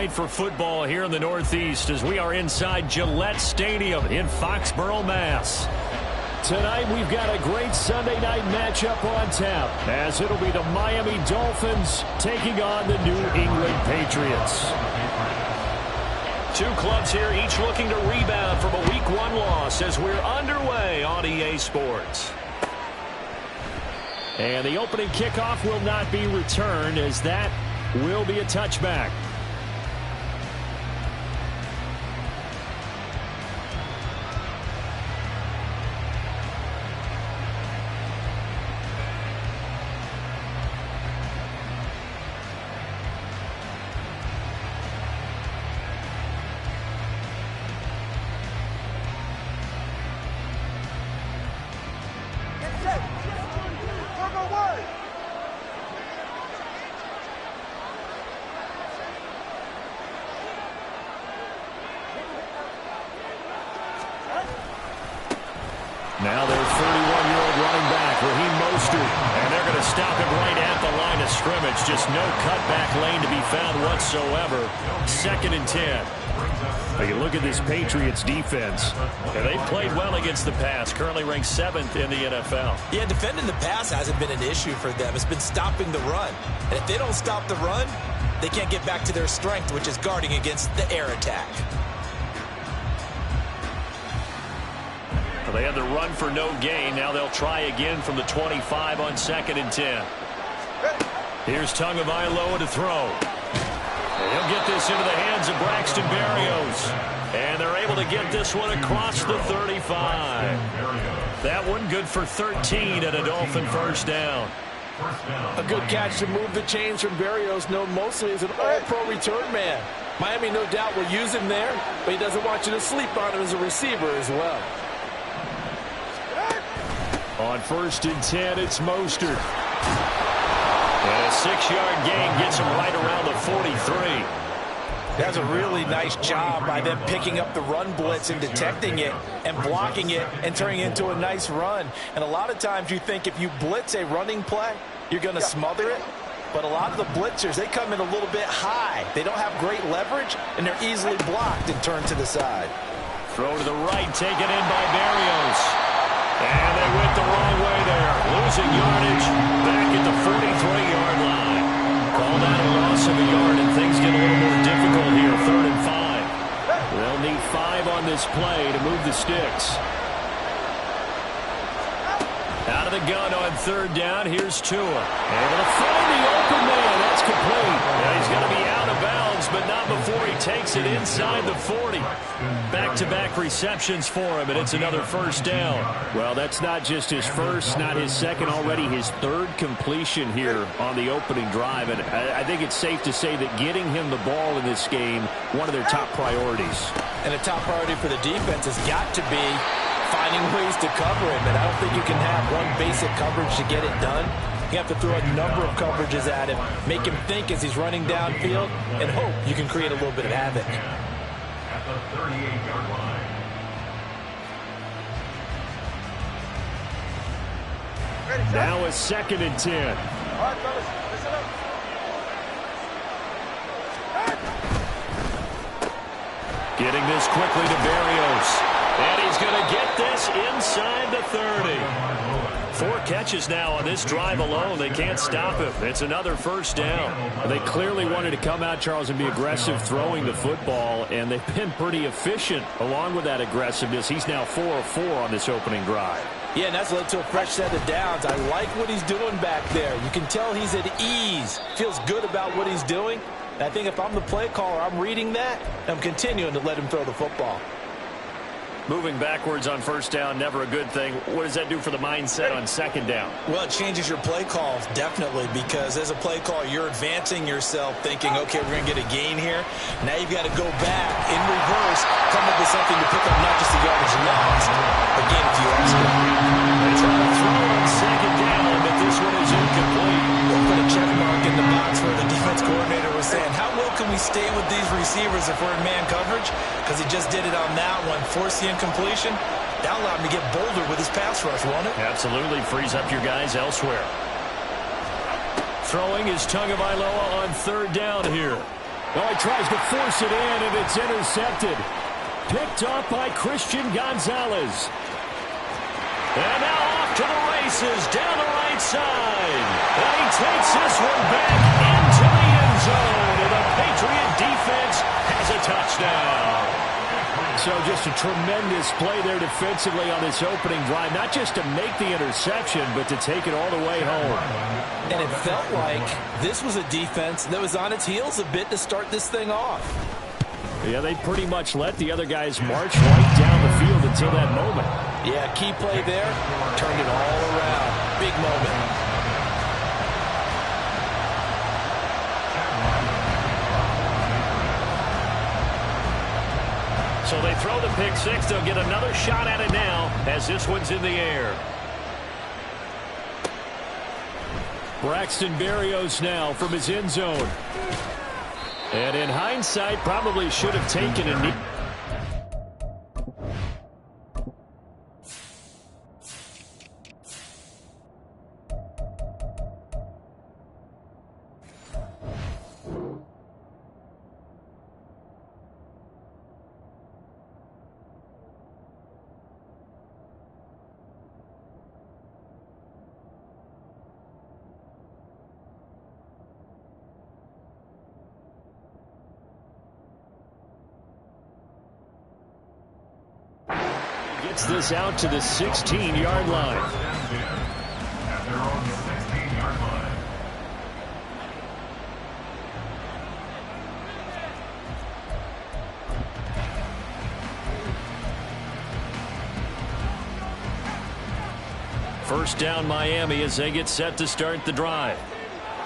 For football here in the Northeast as we are inside Gillette Stadium in Foxborough, Mass. Tonight we've got a great Sunday night matchup on tap as it'll be the Miami Dolphins taking on the New England Patriots. Two clubs here each looking to rebound from a Week 1 loss as we're underway on EA Sports. And the opening kickoff will not be returned as that will be a touchback. Now their 31-year-old running back, Raheem Mostert, and they're going to stop him right at the line of scrimmage. Just no cutback lane to be found whatsoever. 2nd and 10. You look at this Patriots defense, and they've played well against the pass, currently ranked 7th in the NFL. Yeah, defending the pass hasn't been an issue for them. It's been stopping the run. And if they don't stop the run, they can't get back to their strength, which is guarding against the air attack. They had the run for no gain. Now they'll try again from the 25 on 2nd and 10. Here's Tagovailoa to throw. And he'll get this into the hands of Braxton Berrios. And they're able to get this one across the 35. That one good for 13 and a Dolphin first down. A good catch to move the chains from Berrios, known mostly as an all-pro return man. Miami no doubt will use him there, but he doesn't want you to sleep on him as a receiver as well. On 1st and 10, it's Mostert. And a 6-yard gain gets him right around the 43. That's a really nice job by them picking up the run blitz and detecting it and blocking it and turning it into a nice run. And a lot of times you think if you blitz a running play, you're going to smother it. But a lot of the blitzers, they come in a little bit high. They don't have great leverage, and they're easily blocked and turned to the side. Throw to the right, taken in by Berrios. And they went the wrong way there. Losing yardage back at the 43-yard line. Called out a loss of a yard, and things get a little more difficult here. 3rd and 5. They'll need 5 on this play to move the sticks. Out of the gun on 3rd down. Here's Tua. Able to find the open man. That's complete. Yeah, he's going to be out of bounds, but not before he takes it inside the 40. Back-to-back receptions for him, and it's another first down. Well, that's not just his first, not his second, already his 3rd completion here on the opening drive. And I think it's safe to say that getting him the ball in this game, one of their top priorities. And a top priority for the defense has got to be finding ways to cover him. And I don't think you can have one basic coverage to get it done. You have to throw a number of coverages at him, make him think as he's running downfield, and hope you can create a little bit of havoc. At the 38-yard line. Now a 2nd and 10. All right, fellas, listen up. Getting this quickly to Berrios. And he's going to get this inside the 30. 4 catches now on this drive alone. They can't stop him. It's another first down. They clearly wanted to come out, Charles, and be aggressive throwing the football, and they've been pretty efficient along with that aggressiveness. He's now 4 of 4 on this opening drive. Yeah, and that's led to a fresh set of downs. I like what he's doing back there. You can tell he's at ease. Feels good about what he's doing. And I think if I'm the play caller, I'm reading that, and I'm continuing to let him throw the football. Moving backwards on first down, never a good thing. What does that do for the mindset on 2nd down? Well, it changes your play call, definitely, because as a play caller, you're advancing yourself thinking, okay, we're going to get a gain here. Now you've got to go back in reverse, come up with something to pick up not just the yardage lost, but gain a few extra. They try to throw on 2nd down, but this one is incomplete. We'll put a check mark in the box where the defense coordinator was saying, how well can we stay with these receivers if we're in man coverage? Because he just did it on that one, forced the incompletion. That allowed him to get bolder with his pass rush, won't it? Absolutely. Frees up your guys elsewhere. Throwing is Tagovailoa on 3rd down here. Oh, he tries to force it in, and it's intercepted. Picked off by Christian Gonzalez. And now off to the races down the right side. And he takes this one back into the end zone. And the Patriot defense has a touchdown. So just a tremendous play there defensively on this opening drive. Not just to make the interception, but to take it all the way home. And it felt like this was a defense that was on its heels a bit to start this thing off. Yeah, they pretty much let the other guys march right down the field until that moment. Yeah, key play there. Turned it all around. Big moment. So they throw the pick six. They'll get another shot at it now as this one's in the air. Braxton Berrios now from his end zone. And in hindsight, probably should have taken a knee. Gets this out to the 16-yard line. At their own 16-yard line. First down Miami as they get set to start the drive.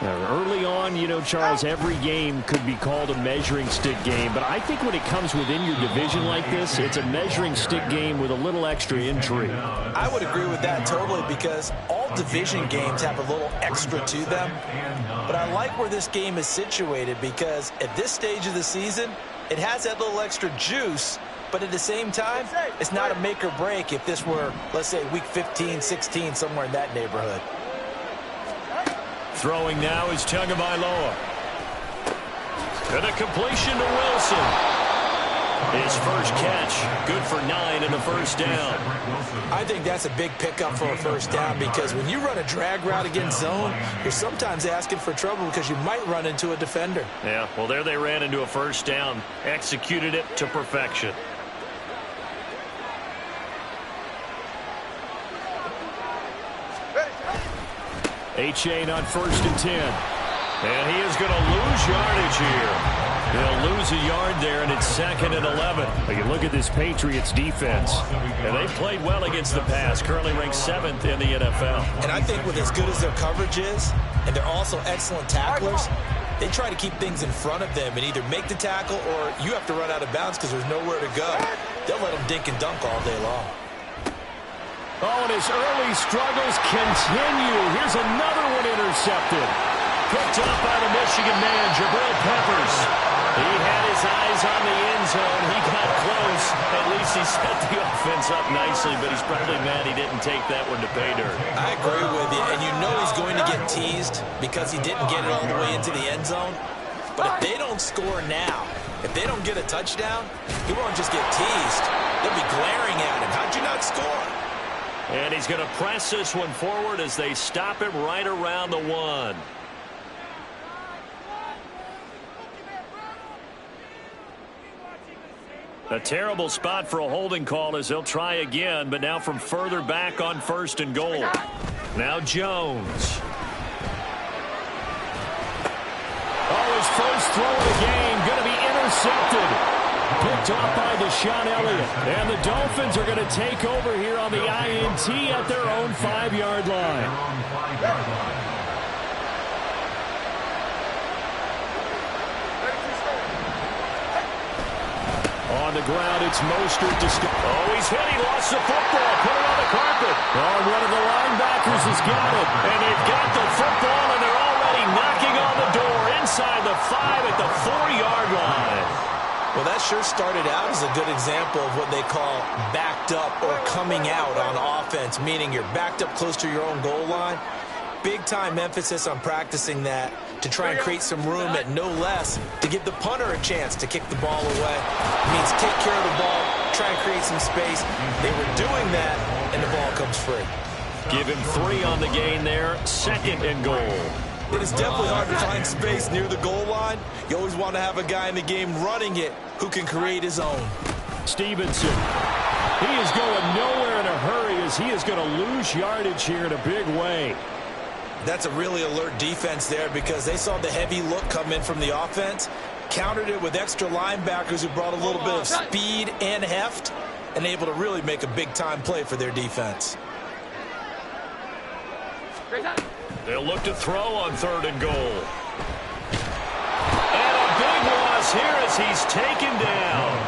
Now, early on, you know, Charles, every game could be called a measuring stick game. But I think when it comes within your division like this, it's a measuring stick game with a little extra intrigue. I would agree with that totally because all division games have a little extra to them. But I like where this game is situated because at this stage of the season, it has that little extra juice. But at the same time, it's not a make or break if this were, let's say, week 15, 16, somewhere in that neighborhood. Throwing now is Tagovailoa. And a completion to Wilson. His first catch, good for 9 and a first down. I think that's a big pickup for a first down because when you run a drag route against zone, you're sometimes asking for trouble because you might run into a defender. Yeah, well, there they ran into a first down, executed it to perfection. Achane on 1st and 10. And he is going to lose yardage here. He'll lose a yard there, and it's 2nd and 11. But you look at this Patriots defense, and they played well against the pass, currently ranked 7th in the NFL. And I think with as good as their coverage is, and they're also excellent tacklers, they try to keep things in front of them and either make the tackle or you have to run out of bounds because there's nowhere to go. They'll let them dink and dunk all day long. Oh, and his early struggles continue. Here's another one intercepted. Picked up by the Michigan man, Jabril Peppers. He had his eyes on the end zone. He got close. At least he set the offense up nicely, but he's probably mad he didn't take that one to pay dirt. I agree with you, and you know he's going to get teased because he didn't get it all the way into the end zone. But if they don't score now, if they don't get a touchdown, he won't just get teased. They'll be glaring at him. How'd you not score? And he's going to press this one forward as they stop him right around the 1. A terrible spot for a holding call as they'll try again, but now from further back on 1st and goal. Now Jones. Oh, his first throw of the game going to be intercepted. Picked off by Deshaun Elliott. And the Dolphins are going to take over here on the INT at their own 5-yard line. On the ground, it's Mostert. Oh, he's hit. He lost the football. Put it on the carpet. Oh, one of the linebackers has got it. And they've got the football, and they're already knocking on the door inside the 5 at the 4-yard line. Well, that sure started out as a good example of what they call backed up or coming out on offense, meaning you're backed up close to your own goal line. Big time emphasis on practicing that to try and create some room at no less to give the punter a chance to kick the ball away. It means take care of the ball, try and create some space. They were doing that, and the ball comes free. Give him 3 on the gain there. 2nd and goal. It is definitely hard to find space near the goal line. You always want to have a guy in the game running it who can create his own. Stevenson. He is going nowhere in a hurry as he is going to lose yardage here in a big way. That's a really alert defense there because they saw the heavy look come in from the offense, countered it with extra linebackers who brought a little bit of speed and heft, and able to really make a big-time play for their defense. They'll look to throw on 3rd and goal. And a big loss here as he's taken down.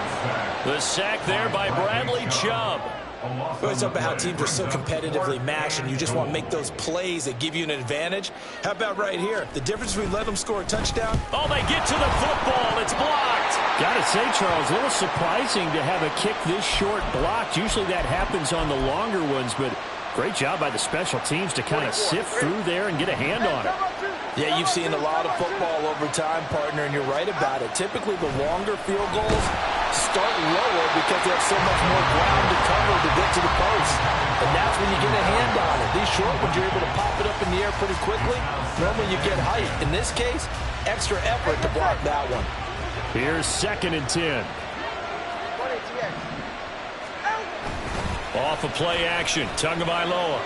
The sack there by Bradley Chubb. We always talk about how teams are so competitively matched and you just want to make those plays that give you an advantage. How about right here? The difference between letting them score a touchdown. Oh, they get to the football. It's blocked. Gotta say, Charles, a little surprising to have a kick this short blocked. Usually that happens on the longer ones, but great job by the special teams to kind of sift through there and get a hand on it. Yeah, you've seen a lot of football over time, partner, and you're right about it. Typically, the longer field goals start lower because they have so much more ground to cover to get to the post. And that's when you get a hand on it. These short ones, you're able to pop it up in the air pretty quickly. Normally, you get height. In this case, extra effort to block that one. Here's 2nd and 10. Off of play action, Tagovailoa.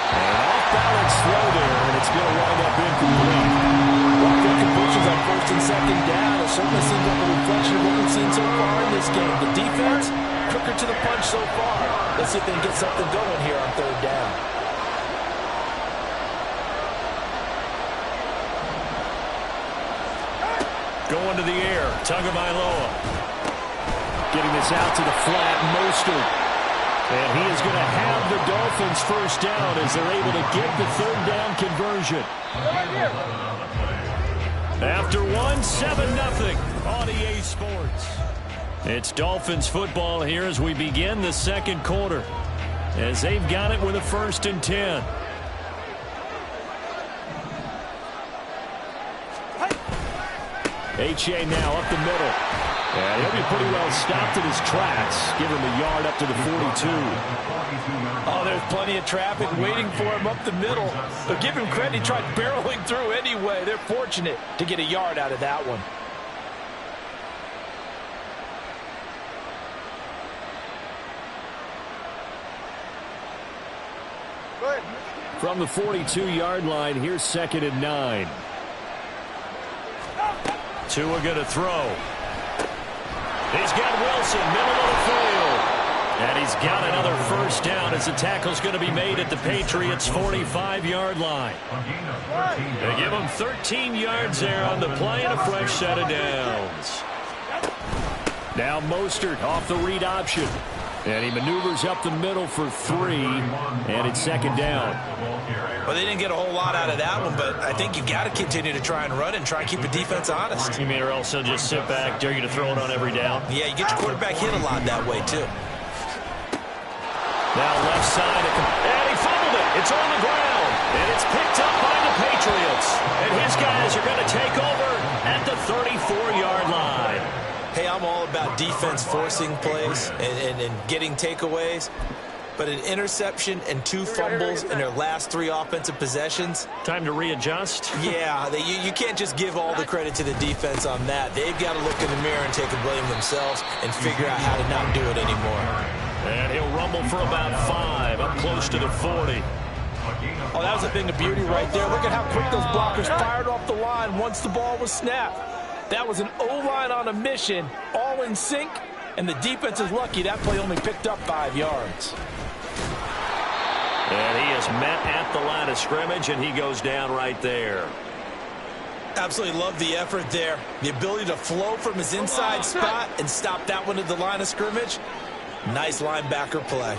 And off-balance throw there, and it's going to wind up incomplete. Well, good completions on 1st and 2nd down. It certainly seems like a reflection of what we've seen so far in this game. The defense, quicker to the punch so far. Let's see if they can get something going here on 3rd down. Going to the air, Tagovailoa. Getting this out to the flat, Mostert. And he is going to have the Dolphins first down as they're able to get the 3rd down conversion. After 7-0 on EA Sports. It's Dolphins football here as we begin the 2nd quarter. As they've got it with a 1st and 10. H.A. now up the middle. And he'll be pretty well stopped in his tracks. Give him a yard up to the 42. Oh, there's plenty of traffic waiting for him up the middle. But give him credit, he tried barreling through anyway. They're fortunate to get a yard out of that one. From the 42-yard line, here's 2nd and 9. Tua going to throw. He's got Wilson, middle of the field. And he's got another first down as the tackle's going to be made at the Patriots' 45-yard line. They give him 13 yards there on the play and a fresh set of downs. Now Mostert off the read option. And he maneuvers up the middle for 3, and it's 2nd down. Well, they didn't get a whole lot out of that one, but I think you got to continue to try and run and try and keep the defense honest. You mean, or else he'll just sit back, dare you to throw it on every down? Yeah, you get your quarterback hit a lot that way, too. Now left side, and he fumbled it. It's on the ground, and it's picked up by the Patriots. And his guys are going to take over at the 34-yard line. Hey, I'm all about defense forcing plays and getting takeaways. But an interception and 2 fumbles in their last 3 offensive possessions. Time to readjust? Yeah, you can't just give all the credit to the defense on that. They've got to look in the mirror and take the blame themselves and figure out how to not do it anymore. And he'll rumble for about 5, up close to the 40. Oh, that was a thing of beauty right there. Look at how quick those blockers fired off the line once the ball was snapped. That was an O-line on a mission, all in sync, and the defense is lucky that play only picked up 5 yards. And he is met at the line of scrimmage, and he goes down right there. Absolutely love the effort there. The ability to flow from his inside spot and stop that one at the line of scrimmage. Nice linebacker play.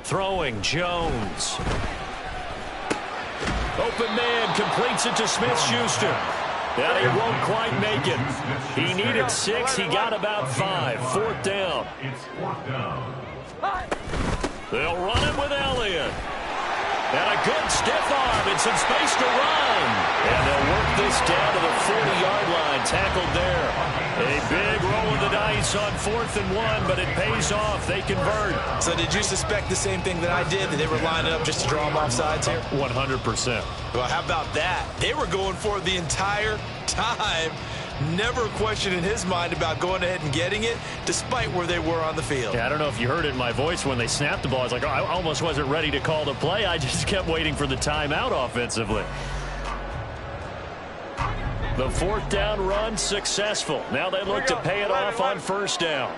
Throwing Jones. Open man completes it to Smith-Schuster. And he won't quite make it. He needed 6. He got about 5. 4th down. It's 4th down. They'll run it with Elliott. And a good stiff arm and some space to run. And they'll work this down to the 40-yard line. Tackled there. A big roll of the dice on 4th and 1, but it pays off. They convert. So did you suspect the same thing that I did, that they were lining up just to draw them off sides here? 100%. Well, how about that? They were going for it the entire time. Never a question in his mind about going ahead and getting it, despite where they were on the field. Yeah, I don't know if you heard it in my voice when they snapped the ball. I was like, oh, I almost wasn't ready to call the play. I just kept waiting for the timeout offensively. The 4th down run successful. Now they look to pay it off on 1st down.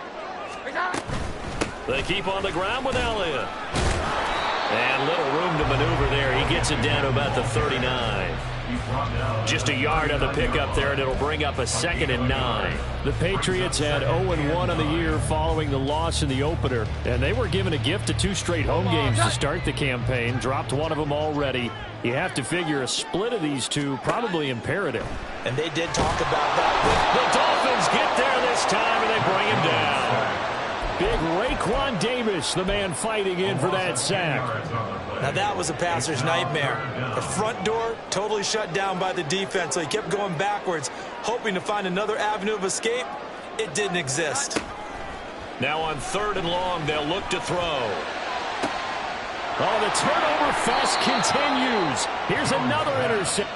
They keep on the ground with Elliott. And little room to maneuver there. He gets it down to about the 39. Just a yard on the pickup there, and it'll bring up a 2nd and 9. The Patriots had 0-1 on the year following the loss in the opener, and they were given a gift of 2 straight home games to start the campaign. Dropped one of them already. You have to figure a split of these two probably imperative. And they did talk about that. The Dolphins get there this time, and they bring him down. Big Raekwon Davis, the man fighting in for that sack. Now that was a passer's nightmare. The front door totally shut down by the defense, so he kept going backwards, hoping to find another avenue of escape. It didn't exist. Now on 3rd and long, they'll look to throw. Oh, the turnover fest continues. Here's another interception.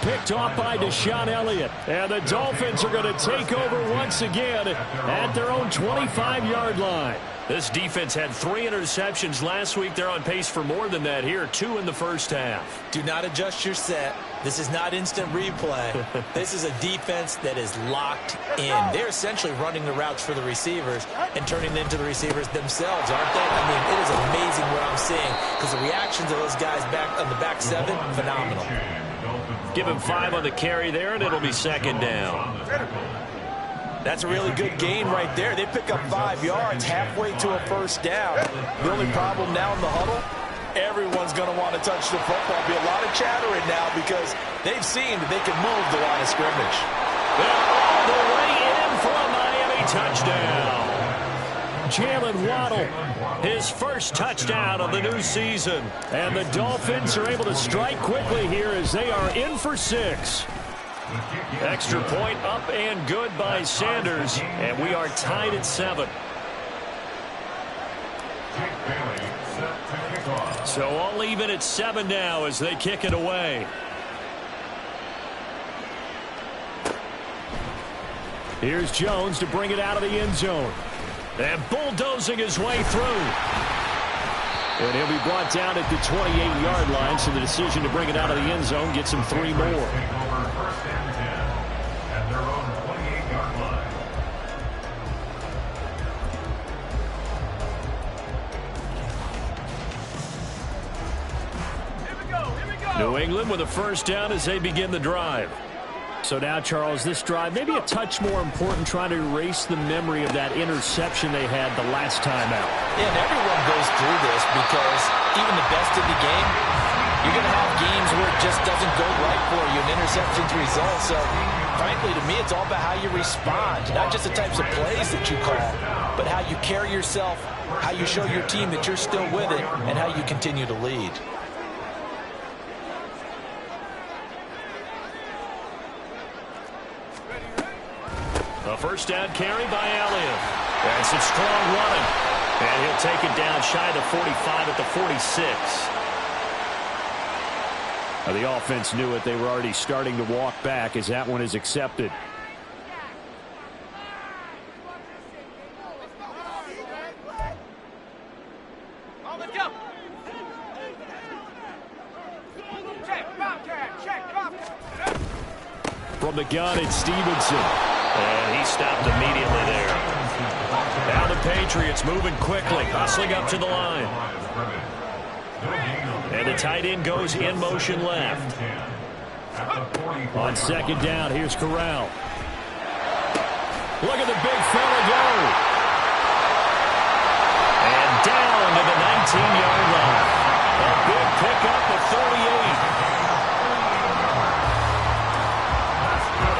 Picked off by Deshaun Elliott. And the Dolphins are going to take over once again at their own 25-yard line. This defense had 3 interceptions last week. They're on pace for more than that here. 2 in the first half. Do not adjust your set. This is not instant replay. This is a defense that is locked in. They're essentially running the routes for the receivers and turning them into the receivers themselves, aren't they? I mean, it is amazing what I'm seeing, because the reactions of those guys back on the back 7, phenomenal. Give him 5 on the carry there, and it'll be 2nd down. That's a really good gain right there. They pick up 5 yards halfway to a 1st down. The only problem now in the huddle, everyone's going to want to touch the football. Be a lot of chattering now because they've seen that they can move the line of scrimmage. They're all the way in for a Miami touchdown. Jalen Waddle, his first touchdown of the new season. And the Dolphins are able to strike quickly here as they are in for 6. Extra point up and good by Sanders. And we are tied at 7. So all even at 7 now as they kick it away. Here's Jones to bring it out of the end zone. And bulldozing his way through. And he'll be brought down at the 28-yard line, so the decision to bring it out of the end zone gets him 3 more. New England with a 1st down as they begin the drive. So now, Charles, this drive maybe a touch more important, trying to erase the memory of that interception they had the last time out. Yeah, and everyone goes through this because even the best of the game, you're going to have games where it just doesn't go right for you, and interceptions result. So, frankly, to me, it's all about how you respond, not just the types of plays that you call, but how you carry yourself, how you show your team that you're still with it, and how you continue to lead. A 1st down carry by Elliott. And some strong running. And he'll take it down shy of the 45 at the 46. Now the offense knew it. They were already starting to walk back as that one is accepted. From the gun, it's Stevenson. And he stopped immediately there. Now the Patriots moving quickly, hustling up to the line. And the tight end goes in motion left. On 2nd down, here's Corral. Look at the big fella go. And down to the 19-yard line. A big pickup of 38.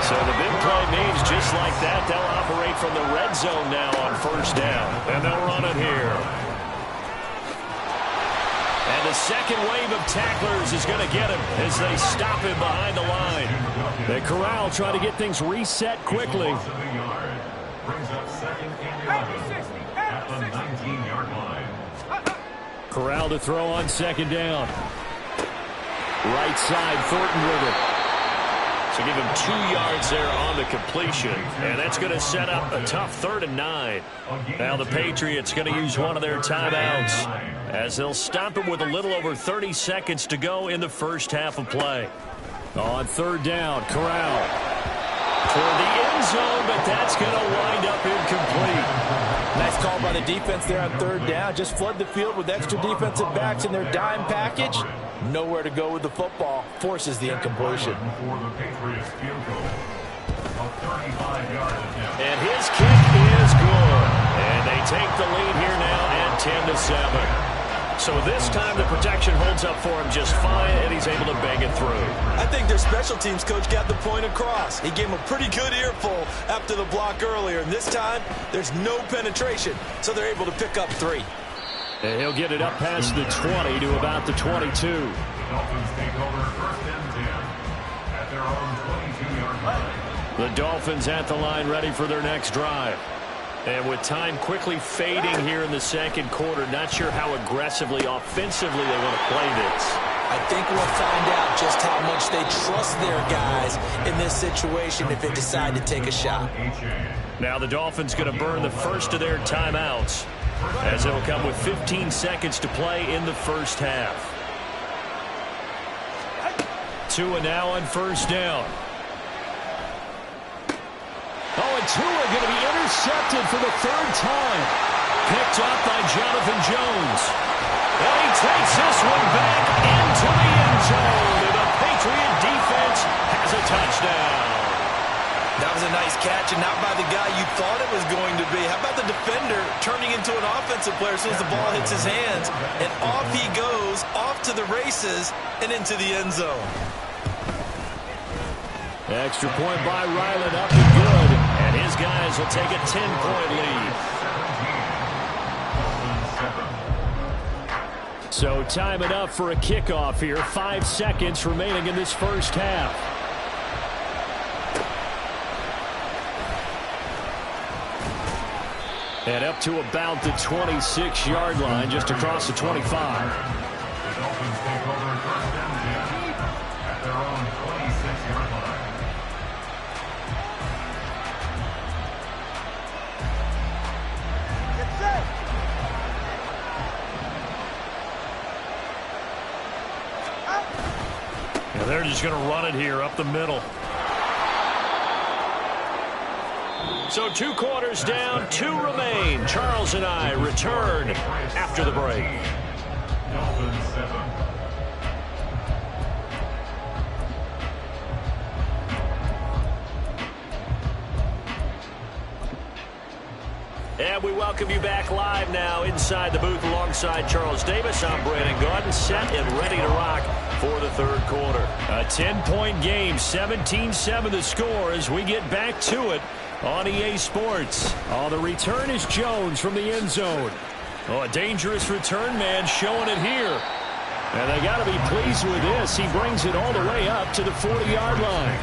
So the big play means just like that, they'll operate from the red zone now on first down. And they'll run it here. And the second wave of tacklers is going to get him as they stop him behind the line. The Corral try to get things reset quickly. Corral to throw on second down. Right side, Thornton with it. So give him 2 yards there on the completion. And that's going to set up a tough 3rd and 9. Now the Patriots going to use one of their timeouts as they'll stop him with a little over 30 seconds to go in the first half of play. On 3rd down, Corral toward the end zone, but that's going to wind up incomplete. Nice call by the defense there on 3rd down. Just flood the field with extra defensive backs in their dime package. Nowhere to go with the football. Forces the incompletion. And his kick is good. And they take the lead here now at 10-7. So this time the protection holds up for him just fine, and he's able to bang it through. I think their special teams coach got the point across. He gave him a pretty good earful after the block earlier, and this time there's no penetration, so they're able to pick up 3. And he'll get it up past the 20 to about the 22. Dolphins take over 1st and 10 at their own 22-yard line. The Dolphins at the line ready for their next drive. And with time quickly fading here in the second quarter, not sure how aggressively, offensively they want to play this. I think we'll find out just how much they trust their guys in this situation if they decide to take a shot. Now the Dolphins going to burn the first of their timeouts as it'll come with 15 seconds to play in the first half. Tua now on first down. Oh, and Tua going to be intercepted for the 3rd time. Picked up by Jonathan Jones. And he takes this one back into the end zone. And the Patriot defense has a touchdown. That was a nice catch, and not by the guy you thought it was going to be. How about the defender turning into an offensive player as soon as the ball hits his hands? And off he goes, off to the races, and into the end zone. Extra point by Ryland, up and good. And his guys will take a 10-point lead. So time it up for a kickoff here. 5 seconds remaining in this first half. And up to about the 26-yard line, just across the 25. The Dolphins take over 1st and 10 at their own 26-yard line. And they're just going to run it here up the middle. So 2 quarters down, 2 remain. Charles and I return after the break. Dolphins 7. And we welcome you back live now inside the booth alongside Charles Davis. I'm Brandon Gaudin, set and ready to rock for the 3rd quarter. A 10-point game, 17-7 the score as we get back to it on EA Sports. Oh, the return is Jones from the end zone. Oh, a dangerous return man showing it here. And they got to be pleased with this. He brings it all the way up to the 40-yard line.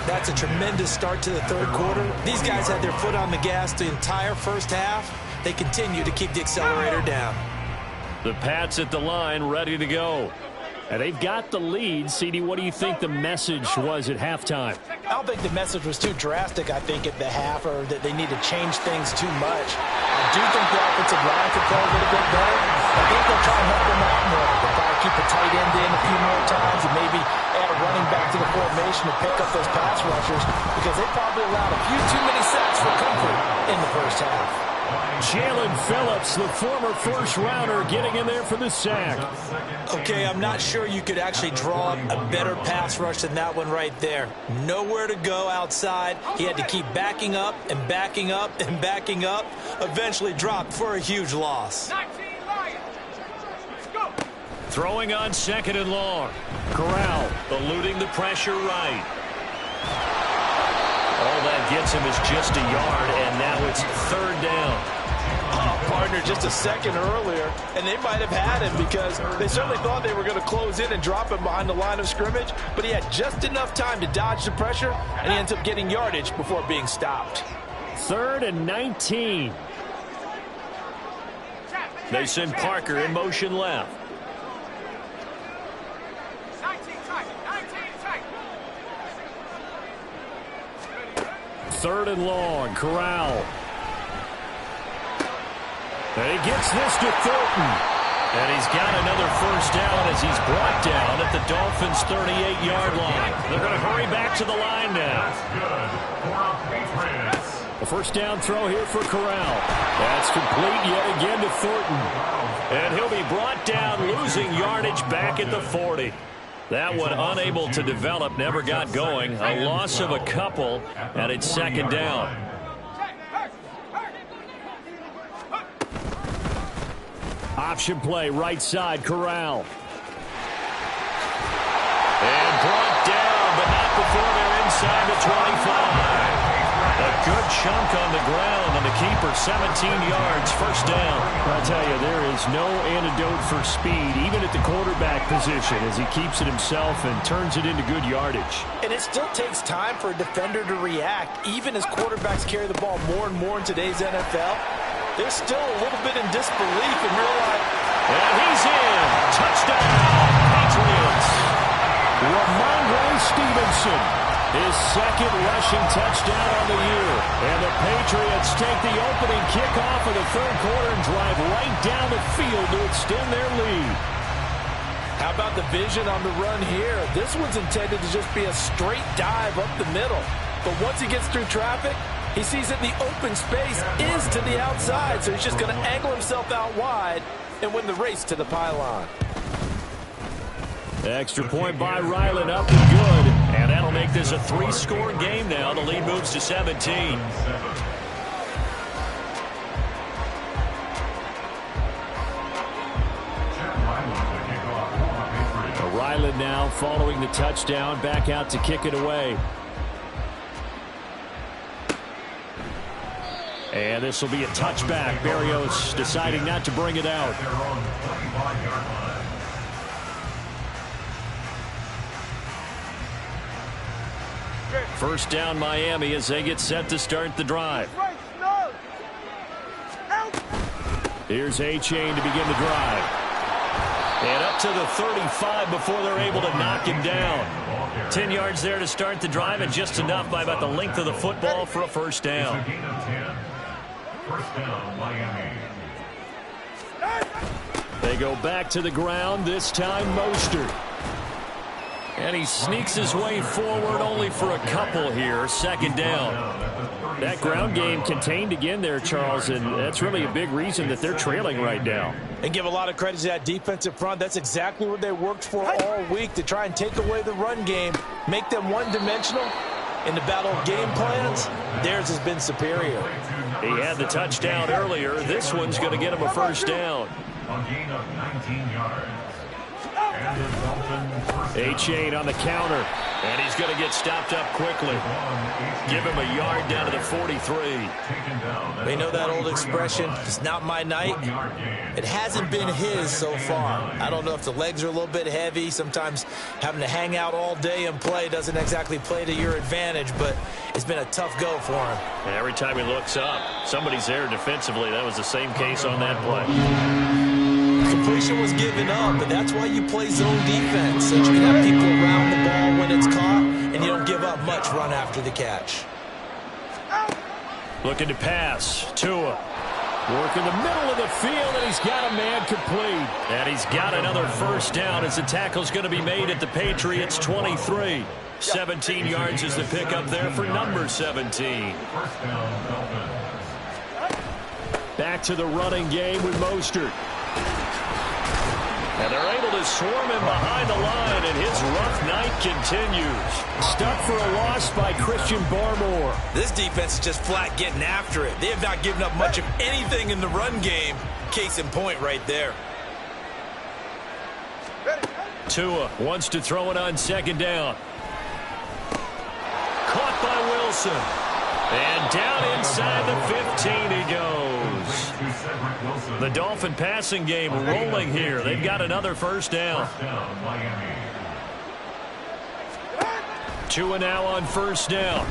That's a tremendous start to the 3rd quarter. These guys had their foot on the gas the entire first half. They continue to keep the accelerator down. The Pats at the line ready to go. And they've got the lead. CD, what do you think the message was at halftime? I don't think the message was too drastic, I think, at the half, or that they need to change things too much. I do think the offensive line could play a little bit better. I think they'll try and help them out more. They'll probably keep a tight end in a few more times and maybe add a running back to the formation to pick up those pass rushers because they probably allowed a few too many sacks for comfort in the first half. Jalen Phillips, the former first-rounder, getting in there for the sack. Okay, I'm not sure you could actually draw a better pass rush than that one right there. Nowhere to go outside. He had to keep backing up and backing up and backing up. Eventually dropped for a huge loss. Throwing on 2nd and long. Corral eluding the pressure right. All that gets him is just a yard, and now it's 3rd down. Oh, partner, just a second earlier, and they might have had him because they certainly thought they were going to close in and drop him behind the line of scrimmage, but he had just enough time to dodge the pressure, and he ends up getting yardage before being stopped. 3rd and 19. They send Parker in motion left. 3rd and long. Corral. And he gets this to Thornton. And he's got another first down as he's brought down at the Dolphins' 38-yard line. They're going to hurry back to the line now. A first down throw here for Corral. That's complete yet again to Thornton. And he'll be brought down, losing yardage back at the 40. That one unable to develop, never got going. A loss of a couple, and it's 2nd down. Option play, right side, Corral. And brought down, but not before they're inside the 25. A good chunk on the ground, and the keeper 17 yards, first down. I'll tell you, there is no antidote for speed, even at the quarterback position, as he keeps it himself and turns it into good yardage. And it still takes time for a defender to react, even as quarterbacks carry the ball more and more in today's NFL. They're still a little bit in disbelief and realize. And he's in. Touchdown, Patriots. Ramondre Stevenson, his 2nd rushing touchdown on the year. And the Patriots take the opening kickoff of the 3rd quarter and drive right down the field to extend their lead. How about the vision on the run here? This one's intended to just be a straight dive up the middle. But once he gets through traffic, he sees that the open space is to the outside, so he's just going to angle himself out wide and win the race to the pylon. Extra point by Ryland, up and good. And that'll make this a 3-score game now. The lead moves to 17. Ryland now following the touchdown, back out to kick it away. And this will be a touchback. Berrios deciding not to bring it out. First down Miami as they get set to start the drive. Here's A-Chain to begin the drive. And up to the 35 before they're able to knock him down. 10 yards there to start the drive, and just enough by about the length of the football for a first down. First down, Miami. They go back to the ground, this time Mostert. And he sneaks his way forward only for a couple here. 2nd down. That ground game contained again there, Charles, and that's really a big reason that they're trailing right now. And give a lot of credit to that defensive front. That's exactly what they worked for all week, to try and take away the run game, make them one-dimensional. In the battle of game plans, theirs has been superior. He had the touchdown earlier. This one's going to get him a first down. A gain of 19 yards. A-Chain on the counter, and he's going to get stopped up quickly. Give him a yard down to the 43. They know that old expression, it's not my night. It hasn't been his so far. I don't know if the legs are a little bit heavy. Sometimes having to hang out all day and play doesn't exactly play to your advantage, but it's been a tough go for him. And every time he looks up, somebody's there defensively. That was the same case on that play. Completion was given up, but that's why you play zone defense, so you can have people around the ball when it's caught, and you don't give up much run after the catch. Looking to pass. Tua. Work in the middle of the field, and he's got a man complete. And he's got another first down as the tackle's going to be made at the Patriots' 23. 17 yards is the pickup there for number 17. Back to the running game with Mostert. And they're able to swarm him behind the line, and his rough night continues. Stuck for a loss by Christian Barmore. This defense is just flat getting after it. They have not given up much of anything in the run game. Case in point right there. Tua wants to throw it on second down. Caught by Wilson. And down inside the 15 he goes. The Dolphin passing game rolling here. They've got another first down. Tua now on first down.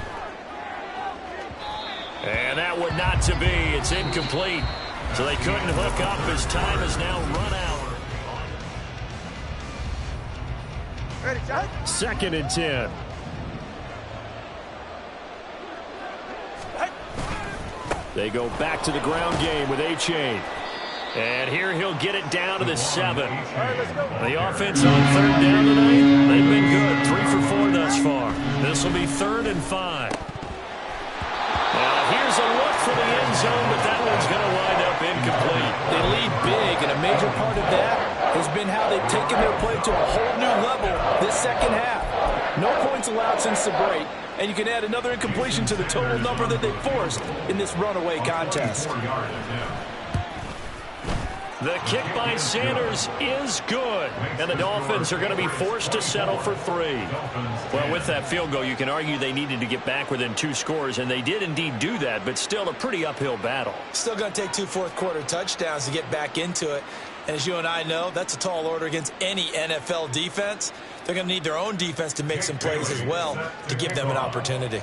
And that would not to be. It's incomplete. So they couldn't hook up as time has now run out. Second and 10. They go back to the ground game with A-Chain. And here he'll get it down to the 7. The offense on third down tonight, they've been good. 3 for 4 thus far. This will be 3rd and 5. Now here's a look for the end zone, but that one's going to wind up incomplete. They lead big, and a major part of that has been how they've taken their play to a whole new level this second half. No points allowed since the break, and you can add another incompletion to the total number that they forced in this runaway contest. The kick by Sanders is good, and the Dolphins are going to be forced to settle for 3. Well, with that field goal, you can argue they needed to get back within 2 scores, and they did indeed do that, but still a pretty uphill battle. Still going to take 2 fourth-quarter touchdowns to get back into it. And as you and I know, that's a tall order against any NFL defense. They're going to need their own defense to make some plays as well to give them an opportunity.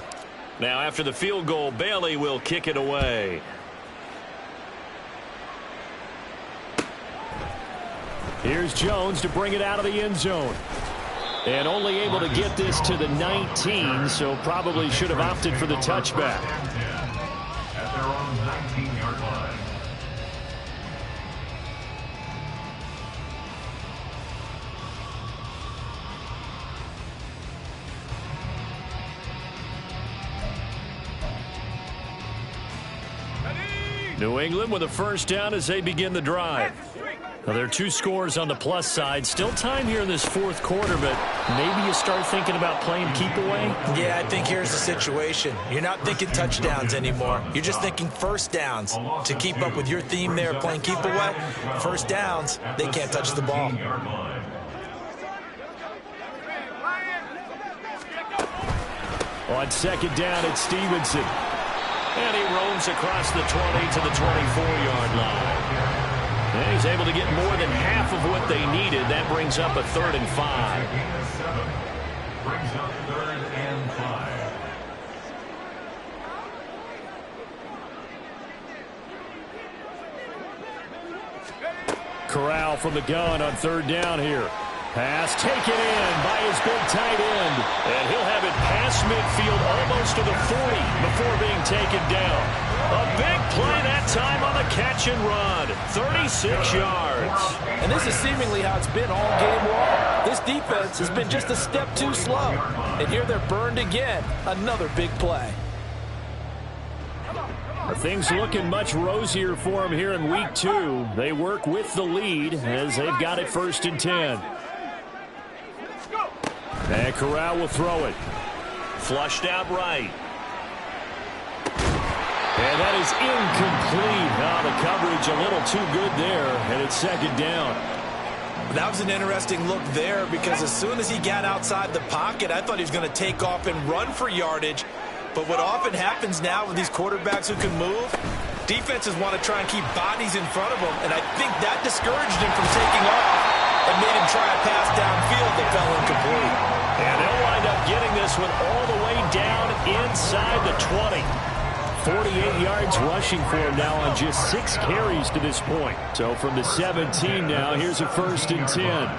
Now, after the field goal, Bailey will kick it away. Here's Jones to bring it out of the end zone. And only able to get this to the 19, so probably should have opted for the touchback. At their own 19-yard line. New England with a first down as they begin the drive. Now, there are 2 scores on the plus side. Still time here in this 4th quarter, but maybe you start thinking about playing keep away? Yeah, I think here's the situation. You're not thinking touchdowns anymore. You're just thinking first downs. To keep up with your theme there, playing keep away, first downs, they can't touch the ball. On second down, it's Stevenson. And he roams across the 20 to the 24-yard line. And he's able to get more than half of what they needed. That brings up a 3rd and 5. Brings up 3rd and 5. Corral from the gun on 3rd down here. Pass taken in by his big tight end. And he'll have it past midfield almost to the 40 before being taken down. A big play that time on the catch and run. 36 yards. And this is seemingly how it's been all game long. This defense has been just a step too slow. And here they're burned again. Another big play. Things looking much rosier for them here in week 2. They work with the lead as they've got it 1st and 10. And Corral will throw it. Flushed out right. And that is incomplete. Now the coverage a little too good there, and it's 2nd down. That was an interesting look there because as soon as he got outside the pocket, I thought he was going to take off and run for yardage. But what often happens now with these quarterbacks who can move, defenses want to try and keep bodies in front of them, and I think that discouraged him from taking off and made him try a pass downfield that fell incomplete. And they'll wind up getting this one all the way down inside the 20. 48 yards rushing for him now on just 6 carries to this point. So from the 17 now, here's a 1st and 10.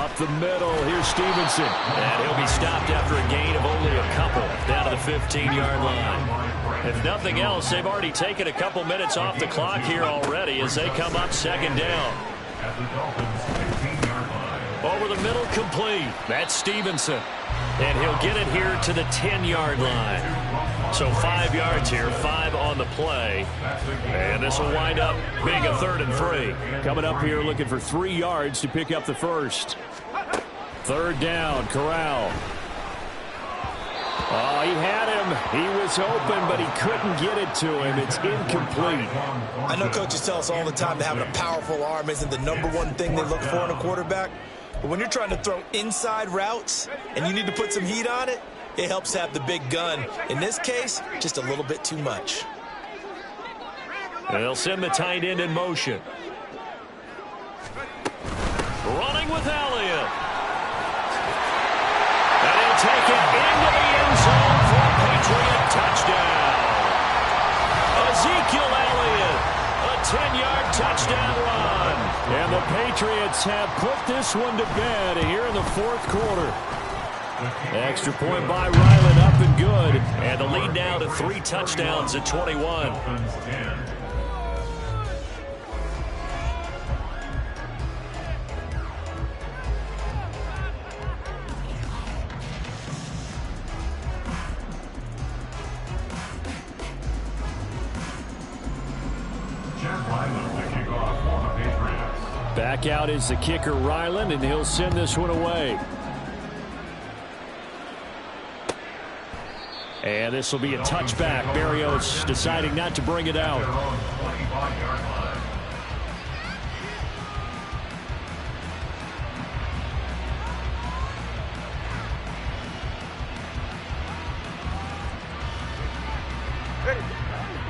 Up the middle, here's Stevenson. And he'll be stopped after a gain of only a couple down to the 15-yard line. If nothing else, they've already taken a couple minutes off the clock here already as they come up 2nd down. Over the middle, complete. That's Stevenson. And he'll get it here to the 10-yard line. So 5 yards here, 5 on the play. And this will wind up being a 3rd and 3. Coming up here looking for 3 yards to pick up the first. 3rd down, Corral. Oh, he had him. He was open, but he couldn't get it to him. It's incomplete. I know coaches tell us all the time that having a powerful arm isn't the #1 thing they look for in a quarterback. But when you're trying to throw inside routes and you need to put some heat on it, it helps have the big gun. In this case, just a little bit too much. They'll send the tight end in motion. Running with Elliott. And he'll take it into the end zone for a Patriot touchdown. Ezekiel Elliott, a 10-yard touchdown run. And the Patriots have put this one to bed here in the 4th quarter. Extra point by Ryland, up and good. And the lead now to 3 touchdowns at 21. Back out is the kicker, Ryland, and he'll send this one away. And this will be a touchback. Berrios deciding not to bring it out.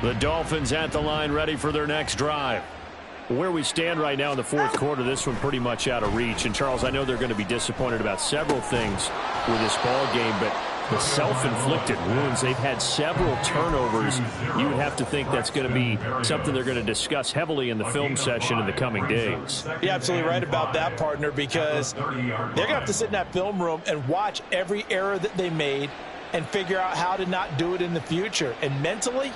The Dolphins at the line, ready for their next drive. Where we stand right now in the 4th quarter, this one pretty much out of reach. And, Charles, I know they're going to be disappointed about several things with this ball game, but the self-inflicted wounds, they've had several turnovers. You would have to think that's going to be something they're going to discuss heavily in the film session in the coming days. You're absolutely right about that, partner, because they're going to have to sit in that film room and watch every error that they made and figure out how to not do it in the future. And mentally,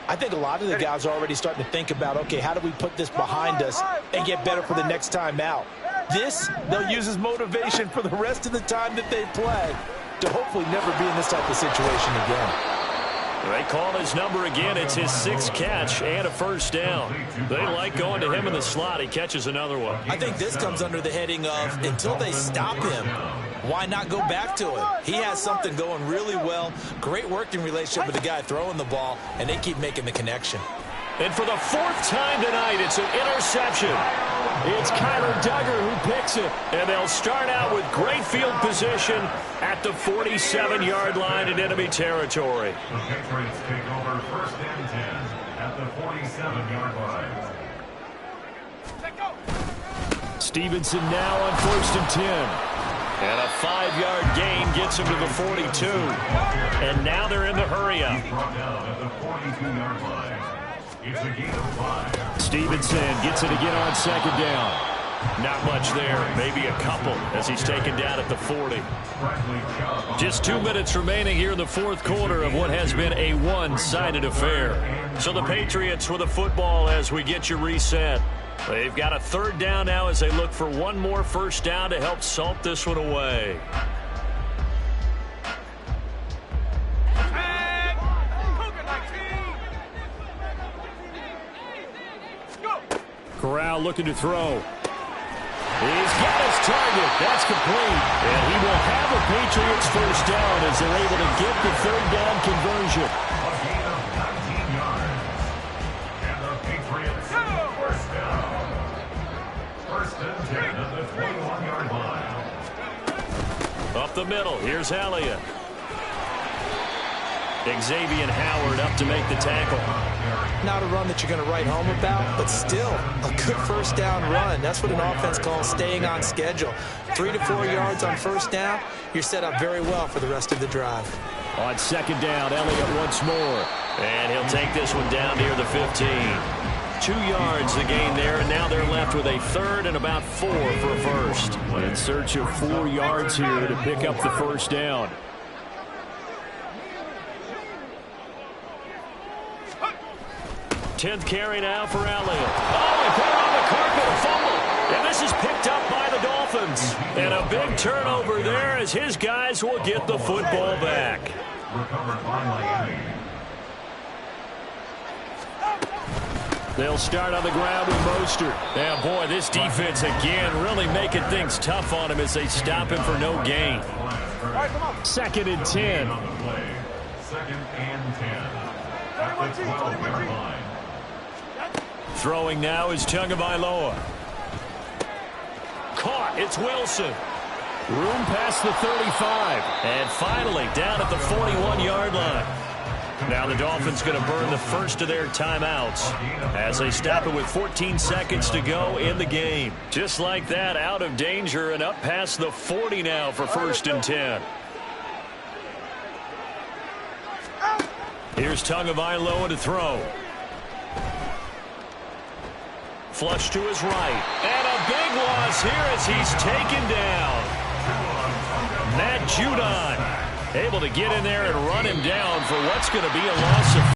I think a lot of the guys are already starting to think about, okay, how do we put this behind us and get better for the next time out? This, they'll use as motivation for the rest of the time that they play to hopefully never be in this type of situation again. They call his number again. It's his 6th catch and a 1st down. They like going to him in the slot. He catches another one. I think this comes under the heading of until they stop him, why not go back to it? He has something going really well. Great working relationship with the guy throwing the ball, and they keep making the connection. And for the 4th time tonight, it's an interception. It's Kyler Duggar who picks it. And they'll start out with great field position at the 47-yard line in enemy territory. The Patriots take over 1st and 10 at the 47-yard line. Stevenson now on 1st and 10. And a 5-yard gain gets him to the 42. And now they're in the hurry-up. Brought down at the 42-yard line. It's a gain of 5. Stevenson gets it again on 2nd down. Not much there, maybe a couple as he's taken down at the 40. Just 2 minutes remaining here in the 4th quarter of what has been a one-sided affair. So the Patriots with the football as we get you reset. They've got a 3rd down now as they look for one more 1st down to help salt this one away. Corral looking to throw. He's got his target. That's complete. And he will have a Patriots 1st down as they're able to get the 3rd down conversion. A gain of 19 yards. And the Patriots 1st down. 1st and 10 at the 21-yard line. Up the middle. Here's Elliott. Xavier Howard up to make the tackle. Not a run that you're going to write home about, but still a good 1st down run. That's what an offense calls staying on schedule. 3 to 4 yards on 1st down, you're set up very well for the rest of the drive. On 2nd down, Elliott once more. And he'll take this one down near the 15. 2 yards the gain there, and now they're left with a 3rd and about 4 for a 1st. In search of 4 yards here to pick up the 1st down. 10th carry now for Elliott. Oh, he put it on the carpet, a fumble. And this is picked up by the Dolphins. And a big turnover there as his guys will get the football back. Recovered by Miami. They'll start on the ground with Mostert. Yeah, boy, this defense again really making things tough on him as they stop him for no gain. Second and 10. Second and 10. At the 12-yard line. Throwing now is Tagovailoa. Caught. It's Wilson. Room past the 35. And finally down at the 41-yard line. Now the Dolphins going to burn the first of their timeouts as they stop it with 14 seconds to go in the game. Just like that, out of danger and up past the 40 now for first and 10. Here's Tagovailoa to throw. Flush to his right. And a big loss here as he's taken down. Matt Judon able to get in there and run him down for what's going to be a loss of